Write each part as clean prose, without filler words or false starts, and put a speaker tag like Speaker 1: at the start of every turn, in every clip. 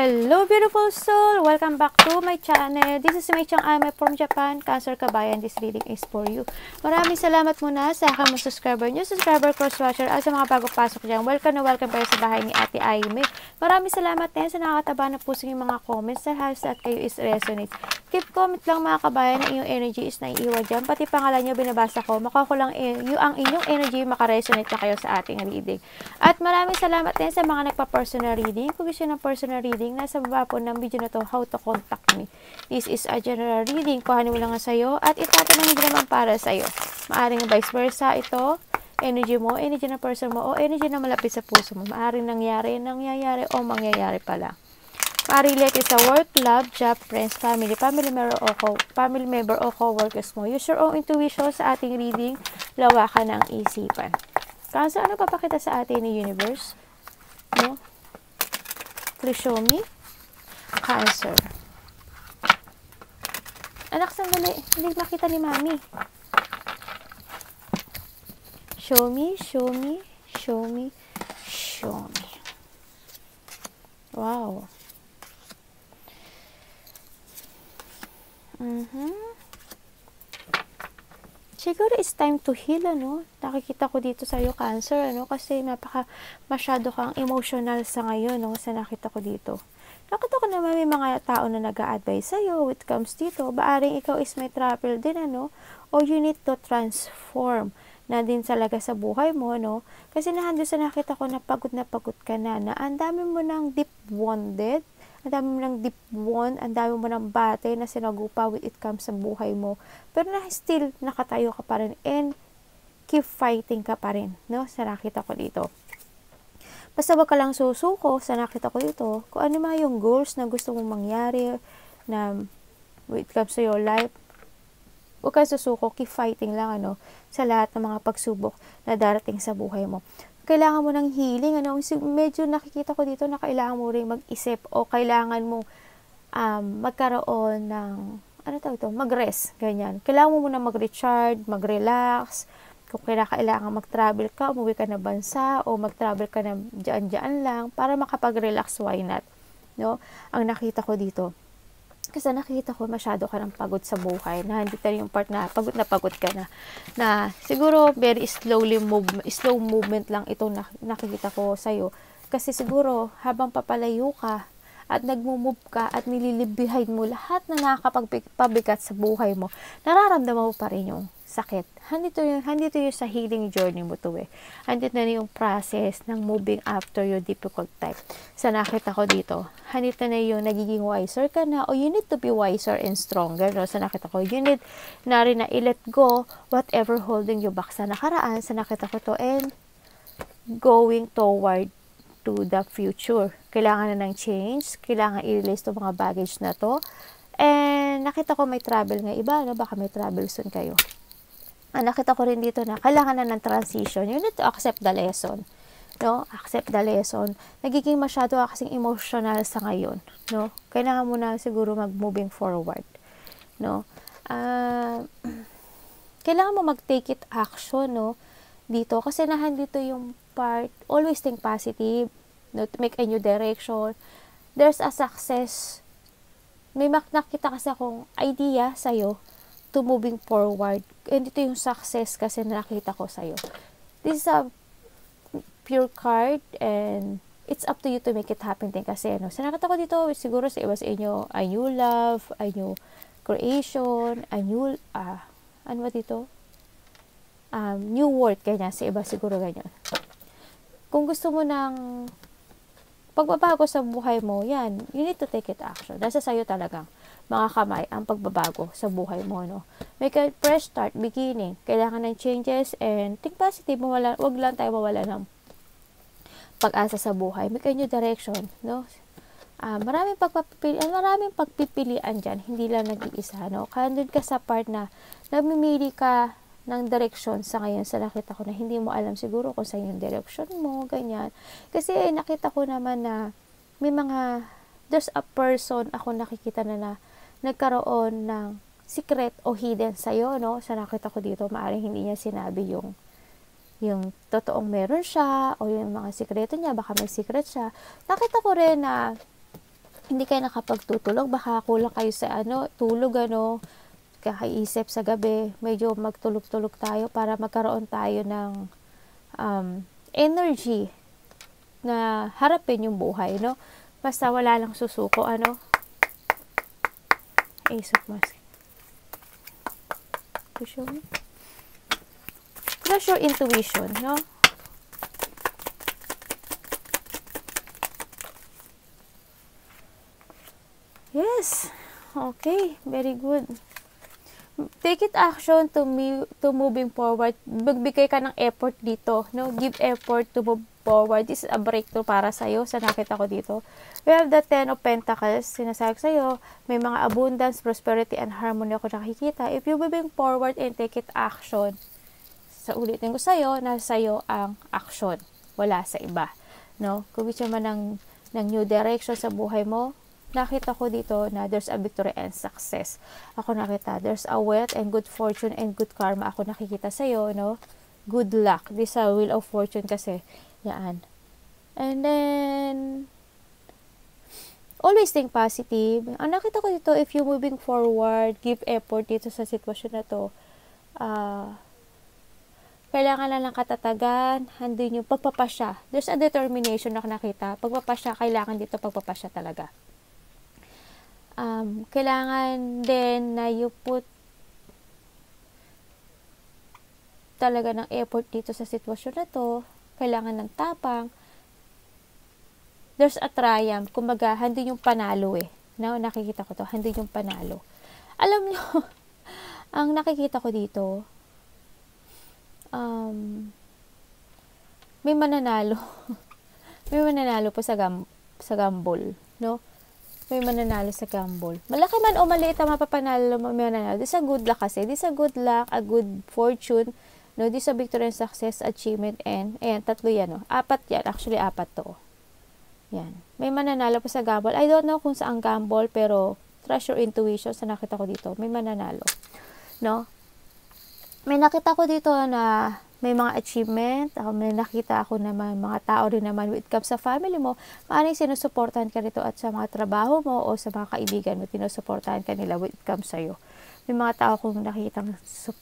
Speaker 1: Hello beautiful soul! Welcome back to my channel. This is Mei Chang. I'm from Japan. Cancer Kabayan. This reading is for you. Maraming salamat muna sa aking mga subscriber nyo, subscriber, cross-watcher, at sa mga bago pasok dyan. Welcome na welcome kayo sa bahay ni Ate Aimee. Maraming salamat din sa nakakataba na puso yung mga comments na halos at kayo is resonate. Keep comment lang mga kabayan na inyong energy is naiiwan dyan. Pati pangalan nyo binabasa ko. Makakulang ang inyong energy makaresonate na kayo sa ating reading. At maraming salamat din sa mga nagpa-personal reading. Kung gusto ng personal reading, nasa baba po ng video na to, how to contact me. This is a general reading. Kuhanin mo lang sa'yo at itatanong hindi naman para sa'yo. Maaring vice versa ito, energy mo, energy ng person mo, o energy na malapit sa puso mo. Maaring nangyayari, o mangyayari pala. Maaring relate sa work, love, job, friends, family member o co-workers mo. Use your own intuition sa ating reading. Lawakan ng isipan. Kaso ano papakita sa atin ni universe? No? Please show me. Cancer. Anak, sandali. Hindi makita ni mami. Show me, show me, show me, show me. Wow. Siguro it's time to heal, ano? Nakikita ko dito sa iyo, Cancer, ano? Kasi masyado kang emotional sa ngayon, no? Sa nakita ko dito. Nakita ko naman may mga tao na nag-a-advise sa iyo when it comes dito. Baaring ikaw is may trouble din, ano? O you need to transform na din talaga sa buhay mo, no? Kasi nahando sa nakita ko na pagod ka na ang dami mo ng deep wounded, ang dami mo ng deep wound, ang dami mo ng bate na sinagupa when it comes sa buhay mo. Pero still nakatayo ka pa rin and keep fighting ka pa rin, no? Sa nakita ko dito. Basta wag ka lang susuko sa nakita ko dito. Kung ano mga yung goals na gusto mong mangyari na when it comes to your life, huwag ka susuko, keep fighting lang, ano, sa lahat ng mga pagsubok na darating sa buhay mo. Kailangan mo ng healing, ano, medyo nakikita ko dito na kailangan mo rin mag-isip o kailangan mo magkaroon ng, mag-rest, ganyan. Kailangan mo muna mag-recharge, mag-relax. Kung kailangan mag-travel ka, umuwi ka na bansa, o mag-travel ka na dyan lang, para makapag-relax, why not? No? Ang nakita ko dito. Kasi nakikita ko masyado ka ng pagod sa buhay, na hindi tayo yung part na pagod ka na siguro very slow movement lang itong nakikita ko sa'yo. Kasi siguro habang papalayo ka at nagmo-move ka at nililibihay mo lahat na nakakapagpabigat sa buhay mo, nararamdaman mo pa rin yung sakit. Handito yung sa healing journey mo to eh. Handito na yung process ng moving after your difficult time. Sa nakita ko dito, handito na yung nagiging wiser ka na, o you need to be wiser and stronger. No? Sa nakita ko, you need na rin na i-let go whatever holding you back sa nakaraan. Sa nakita ko to, and going toward to the future. Kailangan na ng change, kailangan i-release to mga baggage na to. And nakita ko may travel nga iba, no? Baka may travel soon kayo. Nakita ko rin dito na kailangan na ng transition. You need to accept the lesson. No? Accept the lesson. Nagiging masyado kasing emotional sa ngayon. No? Kailangan mo na siguro mag-moving forward. No? Kailangan mo mag-take it action, no? Dito. Kasi dito yung part, always think positive. No? To make a new direction. There's a success. May nakita kasi akong idea sa'yo to moving forward. And ito yung success kasi nakita ko sa'yo. This is a pure card and it's up to you to make it happen din kasi ano. So nakita ko dito, siguro sa iba sa inyo, a new love, a new creation, a new, ano ba dito? New world, ganyan. Sa iba siguro ganyan. Kung gusto mo ng pagbabago sa buhay mo, yan, you need to take it action. Nasa sa'yo talagang mga kamay ang pagbabago sa buhay mo, no? Make a fresh start, beginning. Kailangan ng changes and think positive. Wag lang tayo mawala ng pag-asa sa buhay. Make a new direction, no? Maraming pagpipilian dyan, hindi lang nag-iisa, no? Kaya doon ka sa part na namimili ka ng direction sa ngayon. Sa nakita ko na hindi mo alam siguro kung saan yung direction mo, ganyan. Kasi nakita ko naman na may there's a person ako nakikita na nagkaroon ng secret o hidden sa'yo, no? Sa nakita ko dito, maaaring hindi niya sinabi yung totoong meron siya, o yung mga sikreto niya, baka may secret siya. Nakita ko rin na hindi kayo nakapagtutulog, baka kulang kayo sa tulog, kakaisip sa gabi, medyo magtulog-tulog tayo para magkaroon tayo ng energy na harapin yung buhay, no? Basta wala lang susuko, Ace of Wands. Trust your intuition, no? Yes. Okay, very good. Take it action to moving forward. Magbigay ka ng effort dito, no? Give effort to move forward. This is a breakthrough para sa iyo. Sa nakita ko dito. We have the Ten of Pentacles. Sinasabi sa iyo, may mga abundance, prosperity, and harmony ako nakikita. If you moving forward and take it action, sa ulitin ko sa iyo, nasa iyo ang action. Wala sa iba, no? Kung gusto man ng new direction sa buhay mo, nakita ko dito na there's a victory and success. Ako nakita, there's a wealth and good fortune and good karma. Ako nakikita sa'yo, no? Good luck. This is a wheel of fortune kasi. Yan. And then, always think positive. Ang nakita ko dito, if you moving forward, give effort dito sa sitwasyon na to, kailangan lang ng katatagan, handin yung pagpapasya. There's a determination na nakita. Pagpapasya, kailangan dito pagpapasya talaga. Kailangan din na you put talaga ng effort dito sa sitwasyon na to. Kailangan ng tapang. There's a triumph. Kumbaga, hindi yung panalo No, nakikita ko to. Hindi yung panalo. Alam nyo, ang nakikita ko dito, may mananalo. May mananalo po sa gamble. No? May mananalo sa gamble. Malaki man o maliit ang mapapanalo, may mananalo. This is a good luck kasi. This is a good luck, a good fortune. No, this is a victory and success, achievement, and, ayan, tatlo yan, no? Apat yan. Actually, apat to. Yan. May mananalo po sa gamble. I don't know kung saan gamble, pero trust your intuition sa nakita ko dito. May mananalo. No? May nakita ko dito na may mga achievement, may nakita ako na mga tao rin naman with comes sa family mo, maaaring sinusuportahan ka rito at sa mga trabaho mo o sa mga kaibigan mo, tinusuportahan ka nila with comes sa'yo. May mga tao kong nakitang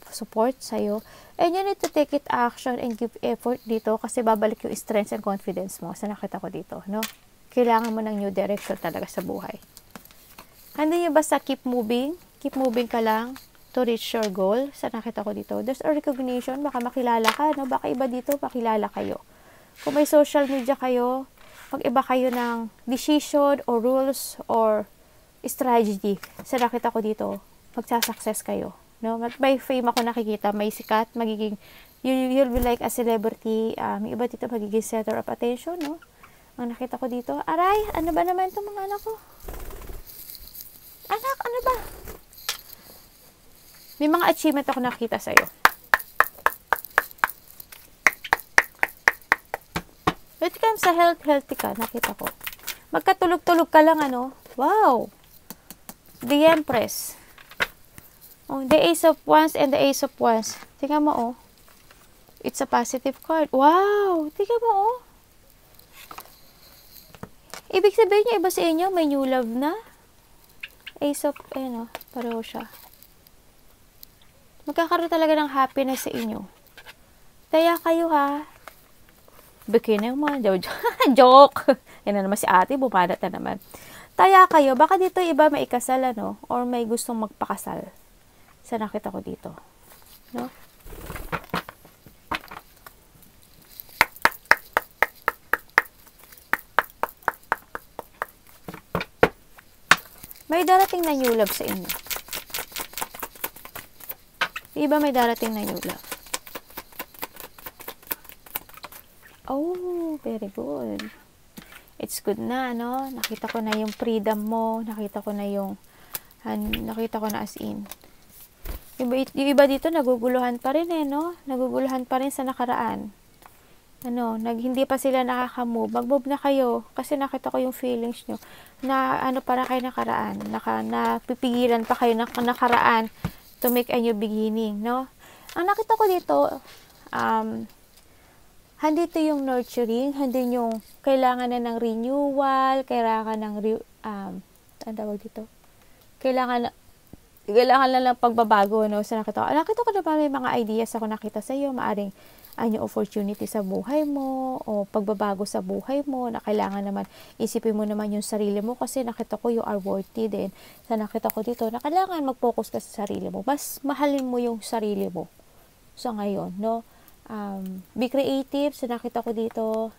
Speaker 1: support sa'yo, and you need to take it action and give effort dito kasi babalik yung strength and confidence mo sa nakita ko dito, no? Kailangan mo ng new direction talaga sa buhay. Hindi nyo basta keep moving ka lang, to reach your goal. Sa nakita ko dito, there's a recognition, baka makilala ka, no? Baka iba dito, makilala kayo. Kung may social media kayo, mag-iba kayo ng decision or rules or strategy. Sa nakita ko dito, magsasuccess kayo. No? May fame ako nakikita, may sikat, magiging, you'll be like a celebrity, may iba dito magiging center of attention, no? Ang nakita ko dito, aray, ano ba naman itong mga anak ko? Anak, ano ba? May mga achievement ako nakita sa'yo. When it comes sa healthy ka, nakita ko. Magkatulog-tulog ka lang, Wow! The Empress. Oh, the Ace of Wands and the Ace of Wands. Tingnan mo, It's a positive card. Wow! Tingnan mo, Ibig sabihin niya, iba sa inyo, may new love na. Ace of, pareho siya. Magkakaroon talaga ng happiness sa inyo. Kaya kayo, Bikini naman. Joke! Yan na naman si ate, bumanat na naman. Taya kayo, baka dito iba may ikasal, or may gustong magpakasal. Sa nakita ko dito. No? May darating na new love sa inyo. Iba may darating na new love. Oh, very good. It's good na, Nakita ko na yung freedom mo. Nakita ko na as in. Yung iba dito, naguguluhan pa rin, Naguguluhan pa rin sa nakaraan. Hindi pa sila nakaka-move. Mag-move na kayo. Kasi nakita ko yung feelings nyo. Na, para kayo nakaraan. Napipigilan pa kayo ng nakaraan to make a new beginning, no? Ang nakita ko dito, hindi ito yung nurturing, hindi yung kailangan na ng renewal, kailangan ng ang tawag dito, kailangan na lang pagbabago, no? Sa nakita ko na ba may mga ideas ako nakita sa iyo, maaring new opportunity sa buhay mo o pagbabago sa buhay mo na kailangan naman isipin mo naman yung sarili mo kasi nakita ko you are worthy din. Sa nakita ko dito na kailangan mag-focus ka sa sarili mo. Mas mahalin mo yung sarili mo sa ngayon, no? Be creative. Sa nakita ko dito,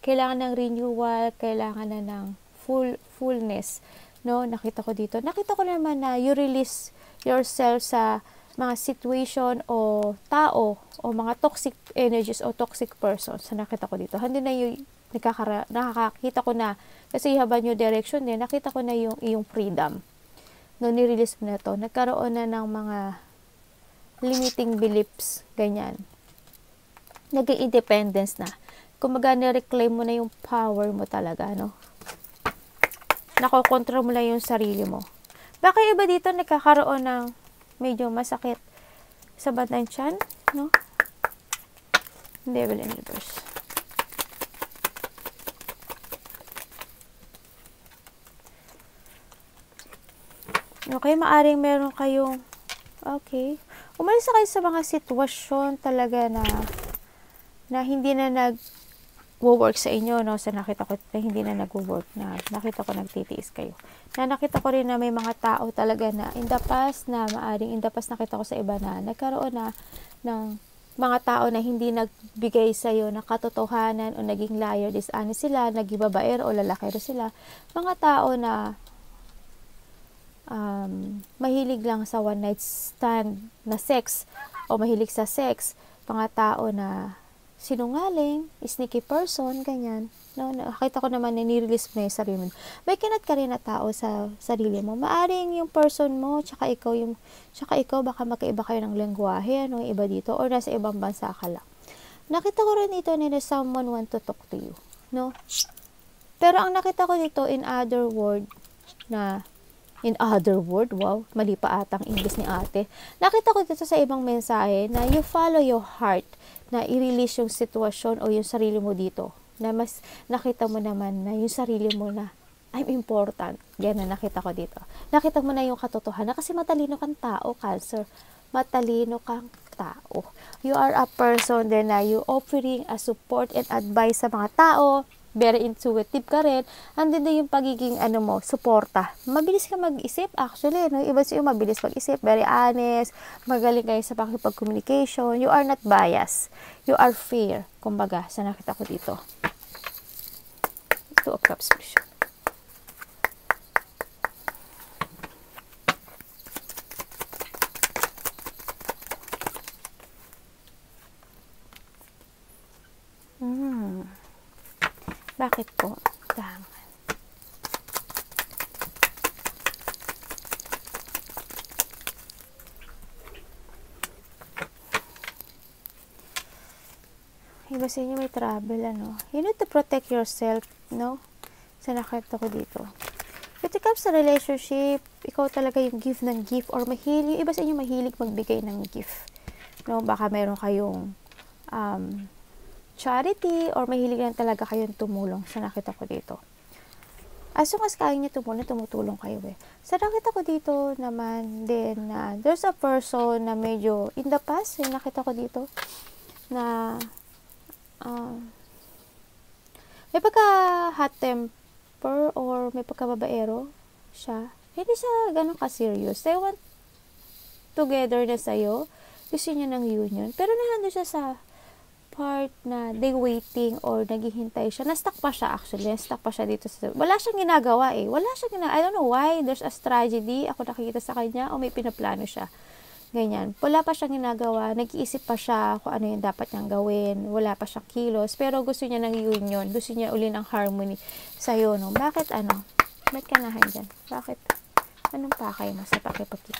Speaker 1: kailangan ng renewal, kailangan na ng fullness, no? Nakita ko dito. Nakita ko naman na you release yourself sa mga situation o tao o mga toxic energies o toxic persons. Sa nakita ko dito. Hindi na yung nakakakita ko na kasi habang yung direction din, nakita ko na yung iyong freedom. No, nirelease mo na to. Nagkaroon na ng mga limiting beliefs, ganyan. Naging independence na. Kumaga, nireclaim mo na yung power mo talaga, no? Nakokontrol mo na yung sarili mo. Baka iba dito nagkakaroon ng medyo masakit sa bandang tiyan, no? Devil in reverse. Okay, maaring meron kayong, okay, umalis na kayo sa mga sitwasyon talaga na hindi na nag-work sa inyo, no? Sa nakita ko na hindi na nag-work na nakita ko nagtitiis kayo. Na nakita ko rin na may mga tao talaga na in the past nakita ko sa iba na nagkaroon na ng mga tao na hindi nagbigay sa iyo ng katotohanan o naging liar, dishonest sila, naging babaero o lalaki sila. Mga tao na mahilig lang sa one night stand na sex o mahilig sa sex. Mga tao na sinungaling, sneaky person, ganyan. No, nakita ko naman na nirelease mo na yung sarili mo. May kinat ka rin na tao sa sarili mo. Maaring yung person mo, tsaka ikaw, baka magkaiba kayo ng lengguwahe, ano, iba dito, or nasa ibang bansa ka lang. Nakita ko rin ito na someone want to talk to you, no? Pero ang nakita ko dito, in other word, wow, mali pa atang English ni ate. Nakita ko dito sa ibang mensahe na you follow your heart, na i-release yung sitwasyon o yung sarili mo dito. Na mas nakita mo naman na yung sarili mo na I'm important. Yan na nakita ko dito. Nakita mo na yung katotohanan kasi matalino kang tao, Cancer. Matalino kang tao. You are a person din na you offering a support and advice sa mga tao. Very intuitive ka rin. Andun din yung pagiging suporta. Mabilis ka mag-isip actually, no? Iba siya mabilis mag-isip, very honest, magaling kayo sa pakikipag-communication. You are not biased. You are fair. Kumbaga, sa nakita ko dito. Two of Cups. Bakit po? Tangan. Iba sa inyo may trouble, ano? You need to protect yourself, no? Sa nakita ko dito. If it comes sa relationship, ikaw talaga yung give ng gift or mahilig. Iba sa inyo mahilig magbigay ng gift. No? Baka meron kayong charity or mahilig lang talaga kayong tumulong sa nakita ko dito. As long as kaya nyo tumutulong kayo eh. Sa nakita ko dito naman din na there's a person na medyo in the past, yung nakita ko dito na may pagka hot temper or may pagka babaero siya. Hindi siya ganun ka-serious. They want together na sa'yo. Gusto niya ng union. Pero nandun siya sa part na they waiting or naghihintay siya. Na-stuck pa siya actually. Na-stuck pa siya dito. Wala siyang ginagawa eh. I don't know why. There's a tragedy. Ako nakikita sa kanya o may pinaplano siya. Ganyan. Wala pa siyang ginagawa. Nag-iisip pa siya kung ano yung dapat niyang gawin. Wala pa siyang kilos. Pero gusto niya ng union. Gusto niya uli ng harmony sa'yo. No? Bakit ano? Ba't ka nahan dyan? Bakit? Anong pakay mo sa pakipagkita?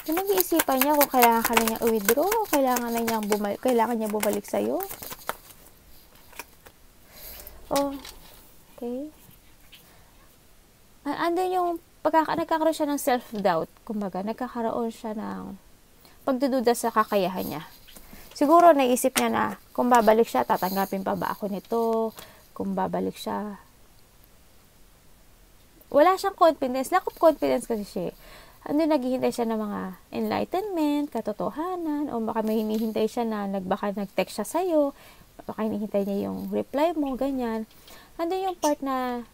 Speaker 1: Yung nag-iisipan niya kung kailangan ka na niyang i-withdraw o kailangan niya bumalik sa'yo. Oh, okay. Andun yung nagkakaroon siya ng self-doubt. Kumbaga, nagkakaroon siya ng pagdududa sa kakayahan niya. Siguro naisip niya na kung babalik siya, tatanggapin pa ba ako nito? Kung babalik siya, wala siyang confidence. Lack of confidence kasi siya. Naghihintay siya ng mga enlightenment, katotohanan, o baka may hinihintay siya na baka nag-text siya sa'yo, baka hinihintay niya yung reply mo, ganyan. Yung part na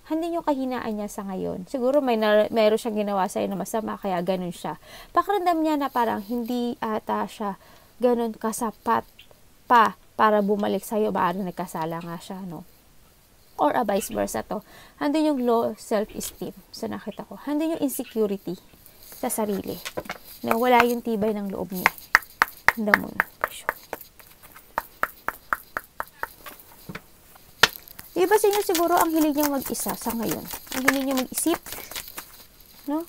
Speaker 1: yung kahinaan niya sa ngayon. Siguro mayroon siyang ginawa sa'yo na masama, kaya ganun siya. Pakiramdam niya na parang hindi ata siya ganun kasapat pa para bumalik sa'yo, baka nagkasala nga siya, no? Or vice versa to. Yung low self-esteem sa nakita ko. Yung insecurity sa sarili. Na wala yung tibay ng loob niya. Mo. Iba sa inyo siguro ang hilig niyang mag-isa sa ngayon. Ang hilig niyang mag-isip. No?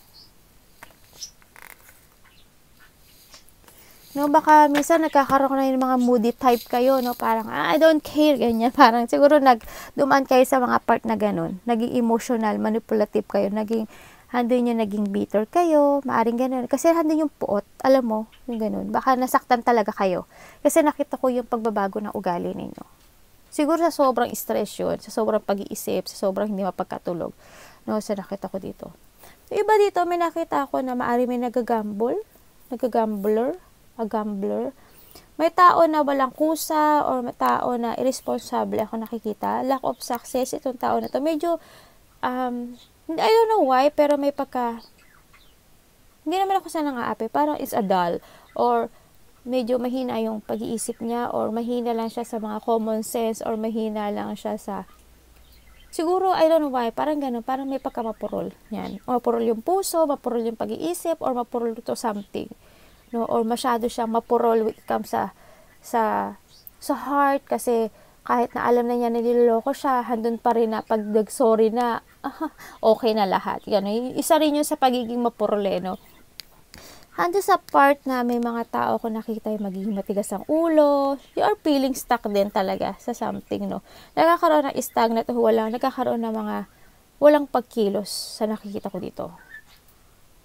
Speaker 1: No, baka minsan nagkakaroon na yung mga moody type kayo, no? Parang, I don't care, ganyan. Parang siguro dumaan kayo sa mga part na ganun. Naging emotional, manipulative kayo. Handun yung naging bitter kayo, maaring ganun. Kasi handun yung puot, alam mo, yung ganun. Baka nasaktan talaga kayo. Kasi nakita ko yung pagbabago ng ugali ninyo. Siguro sa sobrang stress yun, sa sobrang pag-iisip, sa sobrang hindi mapagkatulog. No, sa nakita ko dito. Yung iba dito, may nakita ako na maaring may nagagambler. May tao na walang kusa or may tao na irresponsible ako nakikita. Lack of success itong tao na to. Medyo, I don't know why, pero may hindi naman ako sana nga parang it's a dull or medyo mahina yung pag-iisip niya or mahina lang siya sa mga common sense or mahina lang siya sa siguro, I don't know why, parang ganun, parang may pagkamapurol. Yan. O mapurol yung puso, mapurol yung pag-iisip, or mapurol to something. No? Or masyado siyang mapurol when it comes sa heart kasi kahit na alam na niya niloloko siya, handun pa rin na pag nag-sorry na, okay na lahat. Yan. Isa rin yun sa pagiging mapurole, no? Hando sa part na may mga tao ko nakita yung magiging matigas ang ulo, you are feeling stuck din talaga sa something, no? Nagkakaroon ng stagnant o nagkakaroon ng mga walang pagkilos sa nakikita ko dito.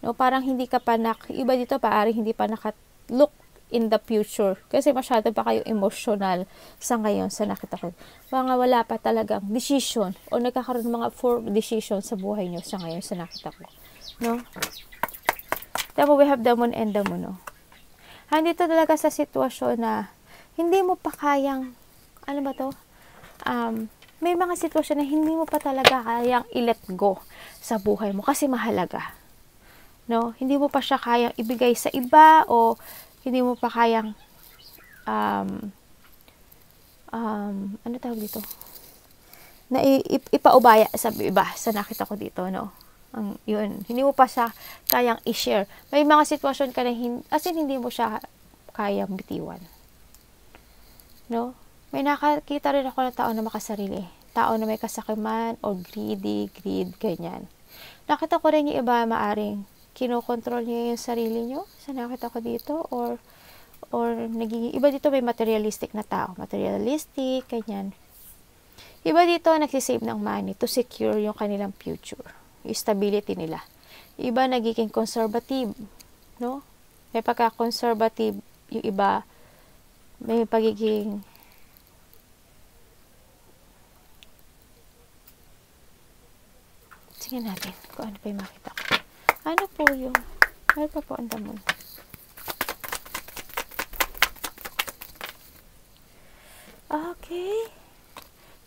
Speaker 1: No, parang hindi ka pa iba dito parang hindi pa naka-look in the future kasi masyado pa kayo emotional sa ngayon sa nakita ko. Mga wala pa talagang decision o nagkakaroon ng mga decision sa buhay nyo sa ngayon sa nakita ko. No? Tapos we have the moon and the moon, no? Handito talaga sa sitwasyon na hindi mo pa kayang, ano ba to? May mga sitwasyon na hindi mo pa talaga kayang i-let go sa buhay mo kasi mahalaga. No? Hindi mo pa siya kayang ibigay sa iba o hindi mo pa kayang ano tawag dito? Na ipaubaya sa iba sa nakita ko dito, no? Yun, hindi mo pa siya kayang i-share. May mga sitwasyon ka na hindi mo siya kayang bitiwan. No? May nakakita rin ako ng tao na makasarili. Tao na may kasakiman o greed, ganyan. Nakita ko rin yung iba maaring kinokontrol niya yung sarili nyo. So, nakita ko dito or nagiging, iba dito may materialistic na tao. Materialistic, ganyan. Iba dito nagsisave ng money to secure yung kanilang future. Yung stability nila. Iba nagiging conservative, no? May pagka-conservative yung iba, may pagiging tingnan natin kung ano pa yung makita ko. Ano po yung ano pa po ang damon? Okay.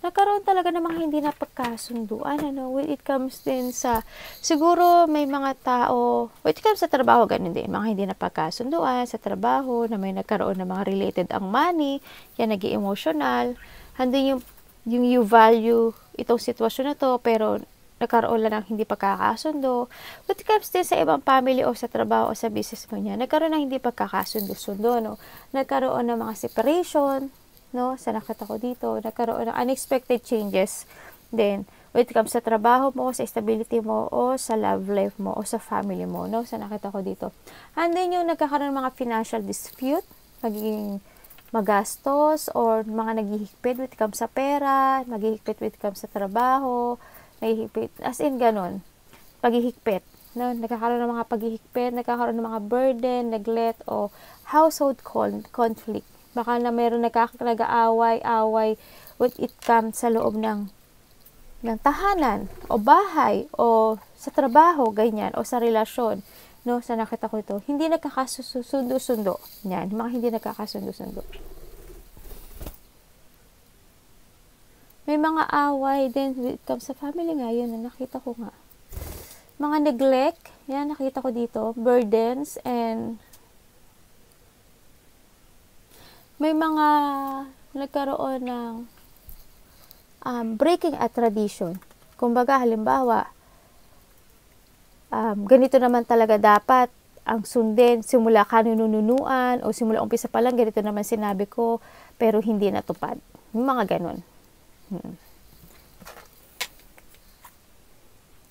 Speaker 1: Nagkaroon talaga ng mga hindi napagkasunduan, ano, when it comes din sa, siguro may mga tao, when it comes sa trabaho, ganun din, mga hindi napagkasunduan sa trabaho, na may nagkaroon ng mga related ang money, yan naging emotional, handin yung you value itong sitwasyon na to, pero nagkaroon lang ng hindi pagkakasundo. When it comes din sa ibang family o sa trabaho o sa business mo niya, nagkaroon ng hindi pagkakasundo-sundo, no? Nagkaroon ng mga separation, no, sa nakita ko dito, nagkaroon ng unexpected changes. Then, when it comes sa trabaho mo, sa stability mo, o sa love life mo, o sa family mo, no, sa nakita ko dito. And then, yung nagkakaroon ng mga financial dispute, magiging magastos, or mga naghihigpit when it comes sa pera, naghihigpit when it comes sa trabaho, naghihigpit, as in, ganun, paghihigpit, no, nagkakaroon ng mga paghihigpit, nagkakaroon ng mga burden, neglect, o household conflict, Baka na meron nag-aaway-away when it comes sa loob ng tahanan o bahay o sa trabaho, ganyan, o sa relasyon, no, sa nakita ko ito, hindi nagkakasundo-sundo. Yan, mga hindi nagkakasundo-sundo. May mga away din when it comes sa family nga, yun, nakita ko nga. Mga neglect, yan, nakita ko dito, burdens, and may mga nagkaroon ng breaking a tradition. Kumbaga, halimbawa, ganito naman talaga dapat ang sundin, simula kanununuan, o simula umpisa pa lang, ganito naman sinabi ko, pero hindi natupad. Mga ganon.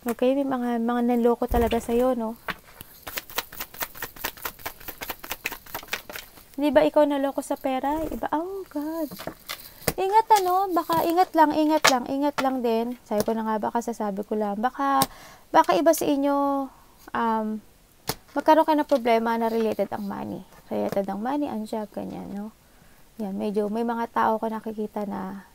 Speaker 1: Okay, may mga nanloko talaga sa'yo, no? Hindi ba ikaw naloko sa pera? Iba, oh God. Ingat baka ingat lang din. Sabi ko na nga, baka sasabi ko lang. Baka iba sa inyo, magkaroon ka ng problema na related ang money. Related ang money, ang job, ganyan, no? Yan, medyo may mga tao ko nakikita na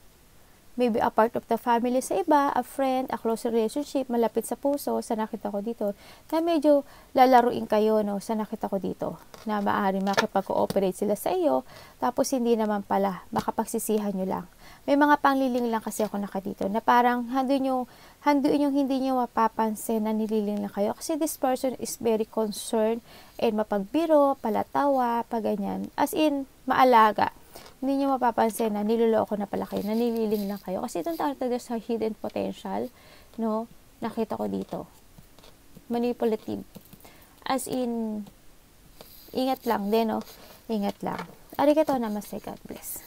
Speaker 1: maybe a part of the family sa iba, a friend, a close relationship, malapit sa puso, sa nakita ko dito, na medyo lalaruin kayo, no, sa nakita ko dito, na maaaring makipag-cooperate sila sa iyo, tapos hindi naman pala, baka pagsisihan nyo lang. May mga pangliling lang kasi ako nakadito, na parang handun yung hindi nyo mapapansin na nililing lang kayo, kasi this person is very concerned, and mapagbiro, palatawa, paganyan, as in, maalaga. Hindi nyo mapapansin na niloloko na pala kayo, nanililing lang kayo. Kasi itong tawag talaga sa hidden potential, no, nakita ko dito. Manipulative. As in, ingat lang din, no? Ingat lang. Arigatou namaste, God bless.